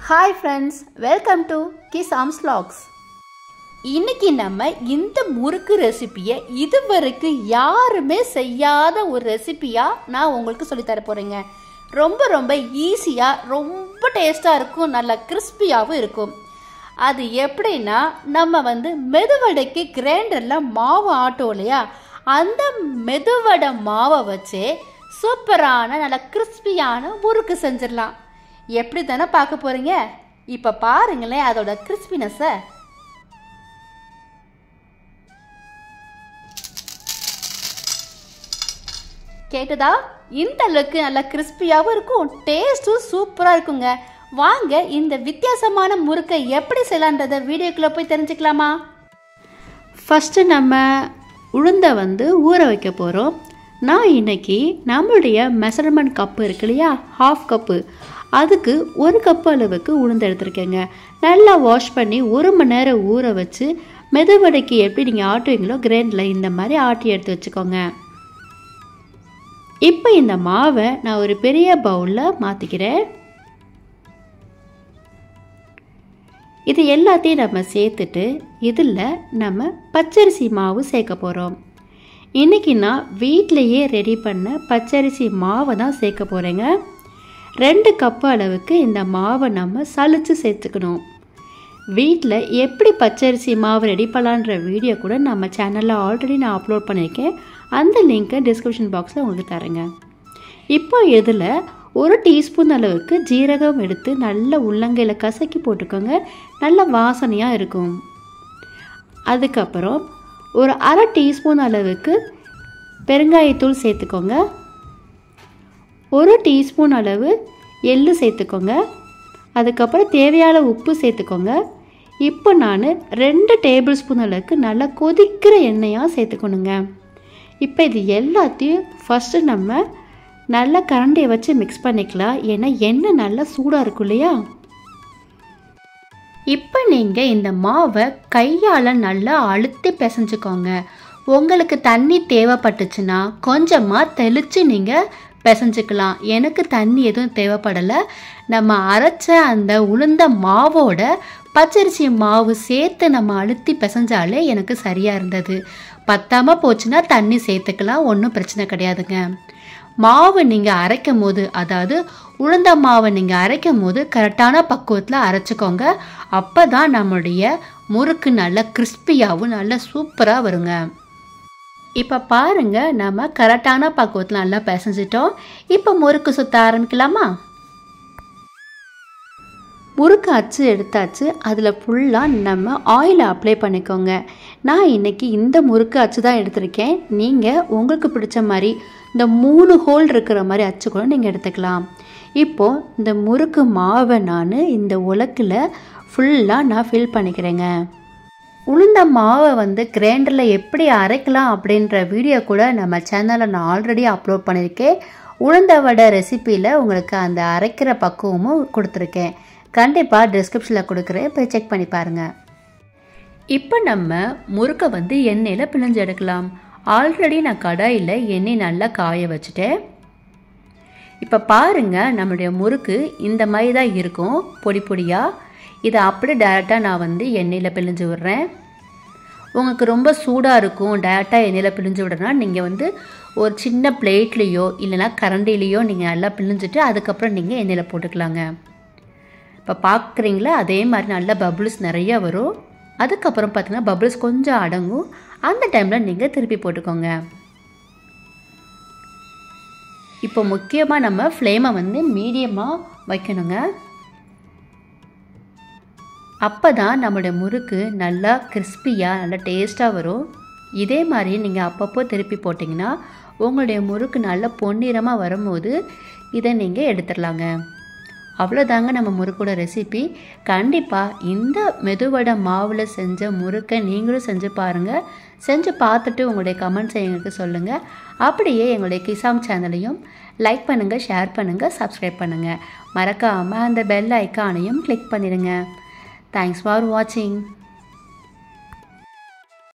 Hi friends, welcome to Kishaams Vlogs. இன்னைக்கு நம்ம இந்த முறுக்கு ரெசிபியை இதுவரைக்கும் யாருமே செய்யாத ஒரு ரெசிபியா நான் உங்களுக்கு சொல்லி தர போறேங்க. ரொம்ப ஈஸியா ரொம்ப டேஸ்டா இருக்கும், நல்ல கிறிஸ்பியாவும் இருக்கும். அது எப்படின்னா நம்ம மெதுவடைக்கு கிரைண்டர்ல மாவு ஆட்டோம் இல்லையா, அந்த மெதுவடை மாவை வச்சு சூப்பரான நல்ல கிறிஸ்பியான முறுக்கு செஞ்சிடலாம். எப்படி தானே பார்க்க போறீங்க? இப்ப பாருங்களேன் அதோட கிறிஸ்பினஸை. கேட்டதா? இந்த அளவுக்கு நல்ல கிறிஸ்பியாகவும் இருக்கும், டேஸ்ட்டும் சூப்பரா இருக்குங்க. வாங்க இந்த வித்தியாசமான முறுக்கை எப்படி செய்யலான்றத வீடியோக்குள்ள போய் தெரிஞ்சுக்கலாமா? ஃபர்ஸ்ட் நம்ம உளுந்தை ஊற வைக்க போறோம். நான் இன்னைக்கு நம்மளுடைய மெஷர்மெண்ட் கப்பு இருக்கு இல்லையா, 1/2 கப்பு, அதுக்கு 1 கப்பு அளவுக்கு உளுந்து எடுத்துருக்கேங்க. நல்லா வாஷ் பண்ணி 1 மணி நேரம் ஊற வச்சு மெதுவடைக்கு எப்படி நீங்கள் ஆட்டுவீங்களோ கிரைண்டரில் இந்த மாதிரி ஆட்டி எடுத்து வச்சுக்கோங்க. இப்போ இந்த மாவை நான் ஒரு பெரிய பவுலில் மாற்றிக்கிறேன். இது எல்லாத்தையும் நம்ம சேர்த்துட்டு இதில் நம்ம பச்சரிசி மாவு சேர்க்க போகிறோம். இன்றைக்கி நான் வீட்டிலையே ரெடி பண்ண பச்சரிசி மாவை தான் சேர்க்க போகிறேங்க. 2 கப்பு அளவுக்கு இந்த மாவை நம்ம சலிச்சு சேர்த்துக்கணும். வீட்டில் எப்படி பச்சரிசி மாவு ரெடி பண்ணலான்ற வீடியோ கூட நம்ம சேனலில் ஆல்ரெடி நான் அப்லோட் பண்ணியிருக்கேன். அந்த லிங்க்கை டிஸ்கிரிப்ஷன் பாக்ஸில் உங்களுக்கு தரேங்க. இப்போ இதில் 1 டீஸ்பூன் அளவுக்கு ஜீரகம் எடுத்து நல்ல உள்ளங்கையில் கசக்கி போட்டுக்கோங்க, நல்ல வாசனையாக இருக்கும். அதுக்கப்புறம் ஒரு 1/2 டீஸ்பூன் அளவுக்கு பெருங்காயத்தூள் சேர்த்துக்கோங்க. 1 டீஸ்பூன் அளவு எள்ளு சேர்த்துக்கோங்க. அதுக்கப்புறம் தேவையான உப்பு சேர்த்துக்கோங்க. இப்போ நான் 2 டேபிள் ஸ்பூன் அளவுக்கு நல்லா கொதிக்கிற எண்ணெயாக சேர்த்துக்கணுங்க. இப்போ இது எல்லாத்தையும் ஃபஸ்ட்டு நம்ம நல்லா கரண்டியை வச்சு மிக்ஸ் பண்ணிக்கலாம், ஏன்னா எண்ணெய் நல்லா சூடாக இருக்கும் இல்லையா. இப்போ நீங்கள் இந்த மாவை கையால் நல்லா அழுத்தி பிசைஞ்சுக்கோங்க. உங்களுக்கு தண்ணி தேவைப்பட்டுச்சுன்னா கொஞ்சமாக தெளித்து நீங்கள் பிசைஞ்சுக்கலாம். எனக்கு தண்ணி எதுவும் தேவைப்படலை. நம்ம அரைச்ச அந்த உளுந்த மாவோட பச்சரிசி மாவு சேர்த்து நம்ம அழுத்தி பிசைஞ்சாலே எனக்கு சரியாக இருந்தது. பத்தாமல் போச்சுன்னா தண்ணி சேர்த்துக்கலாம், ஒன்றும் பிரச்சனை கிடையாதுங்க. மாவு நீங்கள் அரைக்கும் போது, அதாவது உளுந்த மாவை நீங்கள் அரைக்கும் போது கரெக்டான பக்குவத்தில் அரைச்சிக்கோங்க. அப்போ தான் நம்மளுடைய முறுக்கு நல்ல கிறிஸ்பியாகவும் நல்ல சூப்பராக வருங்க. இப்போ பாருங்கள், நம்ம கரெக்டான பக்குவத்தில் நல்லா பிசைஞ்சிட்டோம். இப்போ முறுக்கு சுற்ற ஆரம்பிக்கலாமா? முறுக்கு அச்சு எடுத்தாச்சு, அதில் ஃபுல்லாக நம்ம ஆயில் அப்ளை பண்ணிக்கோங்க. நான் இன்றைக்கி இந்த முறுக்கு அச்சு தான் எடுத்திருக்கேன். நீங்கள் உங்களுக்கு பிடிச்ச மாதிரி இந்த 3 ஹோல் இருக்கிற மாதிரி அச்சு கூட நீங்கள் எடுத்துக்கலாம். இப்போது இந்த முறுக்கு மாவை நான் இந்த உலக்கில் ஃபுல்லாக நான் ஃபில் பண்ணிக்கிறேங்க. உளுந்த மாவை கிரைண்டரில் எப்படி அரைக்கலாம் அப்படின்ற வீடியோ கூட நம்ம சேனலில் நான் ஆல்ரெடி அப்லோட் பண்ணியிருக்கேன். உளுந்த வடை ரெசிப்பியில் உங்களுக்கு அந்த அரைக்கிற பக்குவமும் கொடுத்துருக்கேன். கண்டிப்பாக டிஸ்கிரிப்ஷனில் கொடுக்குறேன், போய் செக் பண்ணி பாருங்கள். இப்போ நம்ம முறுக்கை எண்ணெயில் பிழிஞ்சு எடுக்கலாம். ஆல்ரெடி நான் கடாயில் எண்ணெய் நல்லா காய வச்சுட்டேன். இப்போ பாருங்கள், நம்மளுடைய முறுக்கு இந்த மாதிரி தான் இருக்கும், பொடி பொடியாக. இதை அப்படியே டேரெக்டாக நான் எண்ணெயில் பிழிஞ்சு விடுறேன். உங்களுக்கு ரொம்ப சூடாக இருக்கும், டேரெக்டாக எண்ணெயில் பிழிஞ்சு விடுறேன்னா நீங்கள் ஒரு சின்ன பிளேட்லேயோ இல்லைனா கரண்டிலேயோ நீங்கள் நல்லா பிழிஞ்சிட்டு அதுக்கப்புறம் நீங்கள் எண்ணெயில் போட்டுக்கலாங்க. இப்போ பார்க்குறீங்களா, அதே மாதிரி நல்லா பபுள்ஸ் நிறையா வரும். அதுக்கப்புறம் பார்த்தீங்கன்னா பபுள்ஸ் கொஞ்சம் அடங்கும். அந்த டைமில் நீங்கள் திருப்பி போட்டுக்கோங்க. இப்போ முக்கியமாக நம்ம ஃப்ளேமை மீடியமாக வைக்கணுங்க. அப்போ தான் நம்மளுடைய முறுக்கு நல்லா கிறிஸ்பியாக நல்லா டேஸ்ட்டாக வரும். இதே மாதிரி நீங்கள் அப்பப்போ திருப்பி போட்டிங்கன்னா உங்களுடைய முறுக்கு நல்லா பொன்னிறமாக வரும்போது இதை நீங்கள் எடுத்துடலாங்க. அவ்வளோதாங்க நம்ம முறுக்கோட ரெசிபி. கண்டிப்பாக இந்த மெதுவடை மாவில் செஞ்ச முறுக்கை நீங்களும் செஞ்சு பாருங்கள். செஞ்சு பார்த்துட்டு உங்களுடைய கமெண்ட்ஸை எங்களுக்கு சொல்லுங்கள். அப்படியே எங்களுடைய கிசாம் சேனலையும் லைக் பண்ணுங்கள், ஷேர் பண்ணுங்கள், சப்ஸ்கிரைப் பண்ணுங்கள். மறக்காமல் அந்த பெல் ஐக்கானையும் கிளிக் பண்ணிடுங்க. தேங்க்ஸ் ஃபார் வாட்சிங்.